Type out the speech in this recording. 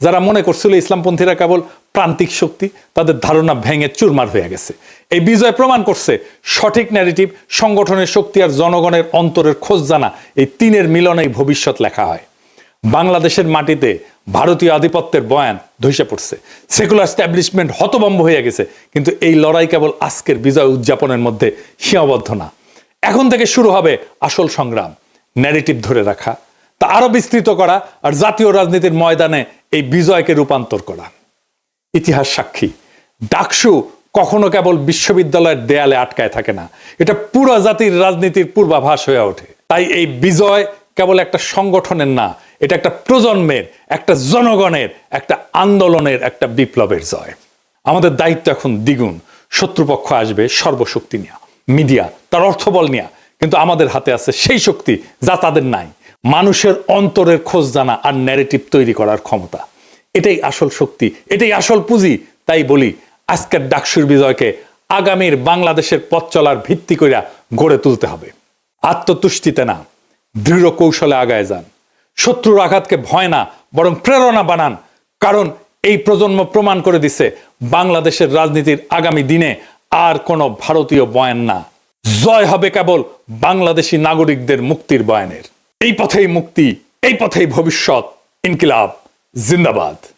যারা মনে করছিল ইসলামপন্থীরা কেবল প্রান্তিক শক্তি, তাদের ধারণা ভেঙে চুরমার হয়ে গেছে। এই বিজয় প্রমাণ করছে সঠিক ন্যারেটিভ, সংগঠনের শক্তি আর জনগণের অন্তরের খোঁজ জানা, এই তিনের মিলনেই ভবিষ্যৎ লেখা হয়। বাংলাদেশের মাটিতে ভারতীয় আধিপত্যের বয়ান ধসে পড়ছে, সেকুলার এস্টাবলিশমেন্ট হতভম্ব হয়ে গেছে, কিন্তু এই লড়াই কেবল আজকের বিজয় উদযাপনের মধ্যে সীমাবদ্ধ না। এখন থেকে শুরু হবে আসল সংগ্রাম, ন্যারেটিভ ধরে রাখা, তা আরো বিস্তৃত করা আর জাতীয় রাজনীতির ময়দানে এই বিজয়কে রূপান্তর করা। ইতিহাস সাক্ষী, ডাকসু কখনো কেবল বিশ্ববিদ্যালয়ের দেয়ালে আটকায় থাকে না, এটা পুরো জাতির রাজনীতির পূর্বাভাস হয়ে ওঠে। তাই এই বিজয় কেবল একটা সংগঠনের না, এটা একটা প্রজন্মের, একটা জনগণের, একটা আন্দোলনের, একটা বিপ্লবের জয়। আমাদের দায়িত্ব এখন দ্বিগুণ। শত্রুপক্ষ আসবে সর্বশক্তি নিয়ে, মিডিয়া তার অর্থবল নিয়ে, কিন্তু আমাদের হাতে আছে সেই শক্তি যা তাদের নাই, মানুষের অন্তরের খোঁজ জানা আর ন্যারেটিভ তৈরি করার ক্ষমতা। এটাই আসল শক্তি, এটাই আসল পুঁজি। তাই বলি, আজকের ডাকসুর বিজয়কে আগামীর বাংলাদেশের পথ চলার ভিত্তি কইরা গড়ে তুলতে হবে। আত্মতুষ্টিতে না, দৃঢ় কৌশলে আগায় যান। শত্রুর আঘাতকে ভয় না, বরং প্রেরণা বানান। কারণ এই প্রজন্ম প্রমাণ করে দিছে, বাংলাদেশের রাজনীতির আগামী দিনে আর কোনো ভারতীয় বয়ান না, জয় হবে কেবল বাংলাদেশি নাগরিকদের মুক্তির বয়ানের। এই পথেই মুক্তি, এই পথেই ভবিষ্যৎ। ইনকিলাব জিন্দাবাদ।